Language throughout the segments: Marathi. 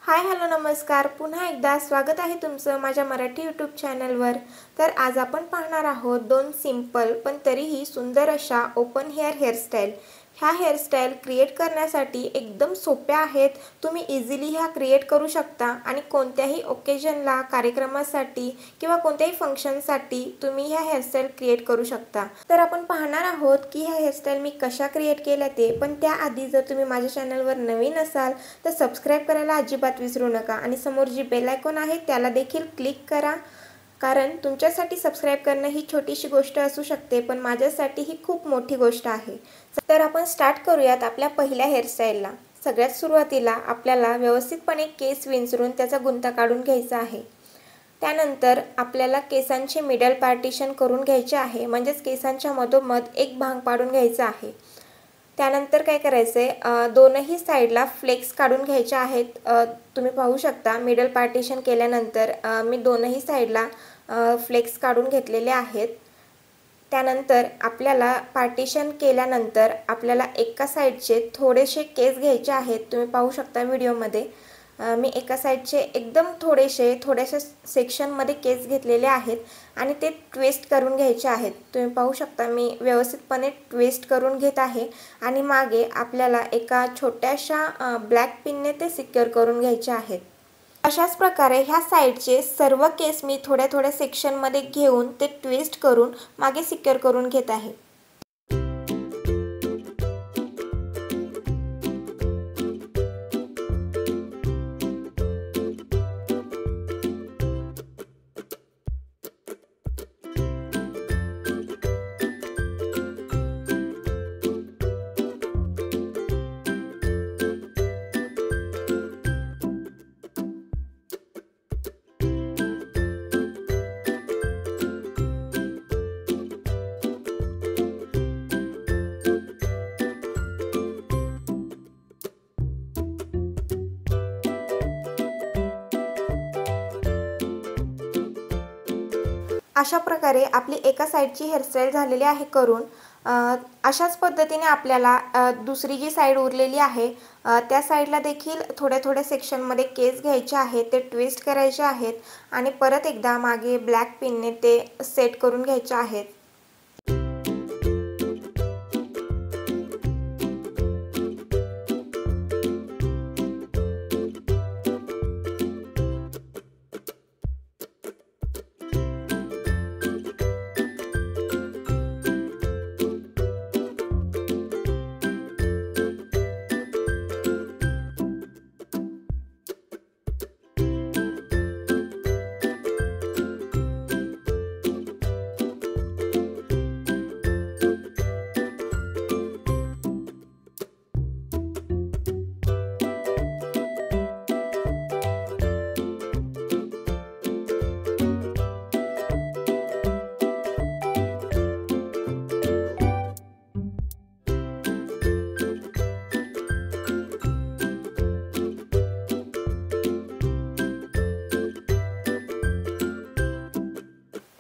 हाय हॅलो नमस्कार, पुन्हा एकदा स्वागत आहे तुमचं माझ्या मराठी यूट्यूब चॅनलवर। तर आज आपण पाहणार आहोत दोन सिंपल पण तरीही सुंदर अशा ओपन हेअरस्टाईल। ह्या हेअरस्टाईल क्रिएट करण्यासाठी एकदम सोप्या आहेत। तुम्ही इझिली ह्या क्रिएट करू शकता आणि कोणत्याही ओकेजनला, कार्यक्रमासाठी किंवा कोणत्याही फंक्शनसाठी तुम्ही ह्या हेअरस्टाईल क्रिएट करू शकता। तर आपण पाहणार आहोत की ह्या हेअरस्टाईल मी कशा क्रिएट केल्या ते। पण त्याआधी जर तुम्ही माझ्या चॅनलवर नवीन असाल तर सबस्क्राइब करायला अजिबात विसरू नका आणि समोर जी बेल आयकॉन आहे त्याला देखील क्लिक करा, कारण तुमच्यासाठी सबस्क्राइब करणं ही छोटीशी गोष्ट असू शकते पण माझ्यासाठी ही खूप मोठी गोष्ट आहे। तर आपण स्टार्ट करूयात आपल्या पहिल्या हेअरस्टाईलला। सगळ्यात सुरुवातीला आपल्याला व्यवस्थितपणे केस विंचरून त्याचा गुंता काढून घ्यायचा आहे। त्यानंतर आपल्याला केसांचे मिडल पार्टिशन करून घ्यायचे आहे, म्हणजेच केसांच्या मधोमध एक भाग पाडून घ्यायचा आहे। त्यानंतर काय करायचे, दोनही साइडला फ्लेक्स काढून घ्यायचे आहेत। तुम्ही पाहू शकता मिडल पार्टिशन केल्यानंतर मी दोनही साइडला फ्लेक्स काढून घेतलेले आहेत। त्यानंतर आपल्याला पार्टिशन केल्यानंतर आपल्याला एका साइडचे थोडेसे केस घ्यायचे आहेत। तुम्ही पाहू शकता व्हिडिओमध्ये मी एका साइडचे एकदम थोड्याशा सेक्शनमध्ये केस घेतलेले आहेत आणि ते ट्विस्ट करून घ्यायचे आहेत। तुम्ही पाहू शकता मी व्यवस्थितपणे ट्विस्ट करून घेत आहे आणि मागे आपल्याला एका छोट्याशा ब्लॅक पिनने ते सिक्युअर करून घ्यायचे आहेत। अशाच प्रकारे ह्या साइडचे सर्व केस मी थोड्या सेक्शनमध्ये घेऊन ते ट्विस्ट करून मागे सिक्युअर करून घेत आहे। अशा प्रकारे आपली एका साइडची हेअरस्टाईल झालेली आहे करून। अशाच पद्धतीने आपल्याला दुसरी जी साइड उरलेली आहे त्या साइडला देखील थोड्या सेक्शनमध्ये केस घ्यायचे आहेत, ते ट्विस्ट करायचे आहेत आणि परत एकदा मागे ब्लॅक पिनने ते सेट करून घ्यायचे आहेत।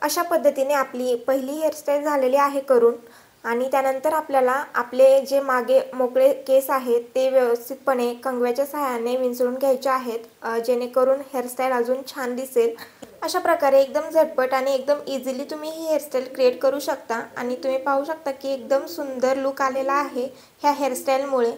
अशा पद्धतीने आपली पहिली हेअरस्टाईल झालेली आहे करून आणि त्यानंतर आपल्याला आपले जे मागे मोकळे केस आहेत ते व्यवस्थितपणे कंगव्याच्या सहाय्याने विंचरून घ्यायचे आहेत, जेणेकरून हेअरस्टाईल अजून छान दिसेल। अशा प्रकारे एकदम झटपट आणि एकदम इझिली तुम्ही ही हेअरस्टाईल क्रिएट करू शकता आणि तुम्ही पाहू शकता की एकदम सुंदर लुक आलेला आहे ह्या हेअरस्टाईलमुळे।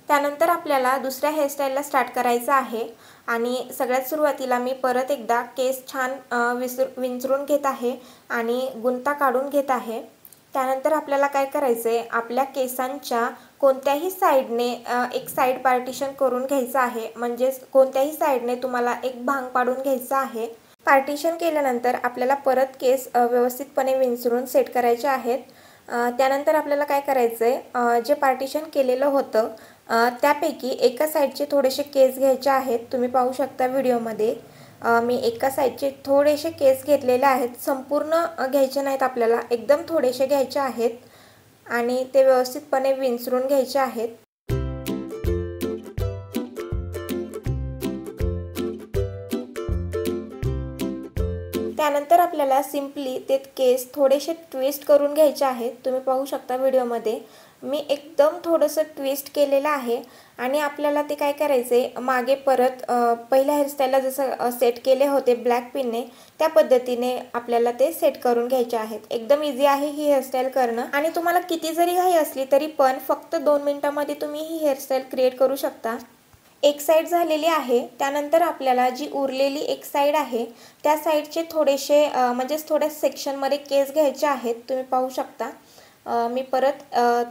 त्यानंतर आपल्याला दुसऱ्या हेअरस्टाईलला स्टार्ट करायचं आहे आणि सगळ्यात सुरुवातीला मी परत एकदा केस छान विंचरून घेत आहे आणि गुंता काढून घेत आहे। त्यानंतर आपल्याला काय करायचं आहे, आपल्या केसांच्या कोणत्याही साइडने एक साइड पार्टिशन करून घ्यायचं आहे, म्हणजेच कोणत्याही साइडने तुम्हाला एक भाग पाडून घ्यायचा आहे। पार्टिशन केल्यानंतर आपल्याला परत केस व्यवस्थितपणे विंचरून सेट करायचे आहेत। त्यानंतर आपल्याला काय करायचं आहे, जे पार्टिशन केलेलं होतं त्यापैकी एका साइडचे थोडेसे केस घ्यायचे आहेत। तुम्ही पाहू शकता व्हिडिओमध्ये मी एका साइडचे थोडेसे केस घेतलेले आहेत, संपूर्ण घ्यायचे नाहीत आपल्याला, एकदम थोडेसे घ्यायचे आहेत आणि ते व्यवस्थितपणे विंचरून घ्यायचे आहेत। त्यानंतर आपल्याला सिंपली ते केस थोडेसे ट्विस्ट करून घ्यायचे आहेत। तुम्ही पाहू शकता व्हिडिओमध्ये मी एकदम थोडंसं ट्विस्ट केलेलं आहे आणि आपल्याला ते काय करायचे मागे परत पहिल्या हेअरस्टाईलला जसं सेट केले होते ब्लॅक पिनने त्या पद्धतीने आपल्याला ते सेट करून घ्यायचे आहेत। एकदम इझी आहे ही हेअरस्टाईल करणं आणि तुम्हाला किती जरी घाई असली तरी पण फक्त 2 मिनिटांमध्ये तुम्ही ही हेअरस्टाईल क्रिएट करू शकता। एक साइड झालेली आहे। त्यानंतर आपल्याला जी उरलेली एक साइड आहे त्या साइडचे थोडेसे म्हणजेच थोड्या सेक्शनमध्ये केस घ्यायचे आहेत। तुम्ही पाहू शकता मी परत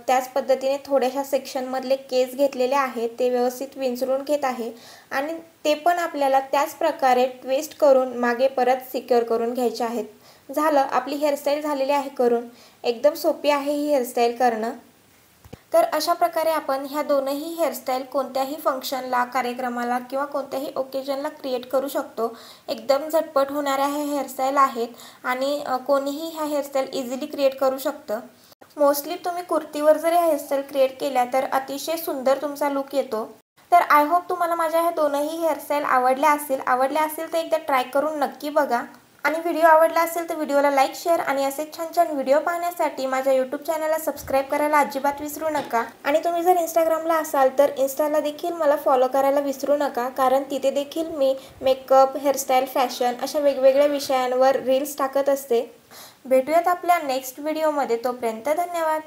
त्याच पद्धतीने थोड्याशा सेक्शनमधले केस घेतलेले आहेत ते व्यवस्थित विंचरून घेत आहे आणि ते पण आपल्याला त्याच प्रकारे ट्विस्ट करून मागे परत सिक्युअर करून घ्यायचे आहेत। झालं, आपली हेअरस्टाईल झालेली आहे करून। एकदम सोपी आहे ही हेअरस्टाईल करणं। तर अशा प्रकारे आपण ह्या दोनही हेअरस्टाईल कोणत्याही फंक्शनला, कार्यक्रमाला किंवा कोणत्याही ओकेजनला क्रिएट करू शकतो। एकदम झटपट होणाऱ्या ह्या हेअरस्टाईल आहेत आणि कोणीही ह्या हेअरस्टाईल इझिली क्रिएट करू शकतं। मोस्टली तुम्ही कुर्तीवर जर हेअरस्टाईल क्रिएट केल्या तर अतिशय सुंदर तुमचा लुक येतो। तर आय होप तुम्हाला माझ्या ह्या दोनही हेअरस्टाईल आवडल्या असेल तर एकदा ट्राय करून नक्की बघा आणि व्हिडिओ आवडला असेल तर व्हिडिओला लाईक, शेअर आणि असे छान छान व्हिडिओ पाहण्यासाठी माझ्या यूट्यूब चॅनलला सबस्क्राईब करायला अजिबात विसरू नका। आणि तुम्ही जर इंस्टाग्रामला असाल तर इंस्टाला देखील मला फॉलो करायला विसरू नका, कारण तिथे देखील मी मेकअप, हेअरस्टाईल, फॅशन अशा वेगवेगळ्या विषयांवर रील्स टाकत असते। भेटूयात आपल्या नेक्स्ट व्हिडिओमध्ये, तोपर्यंत धन्यवाद।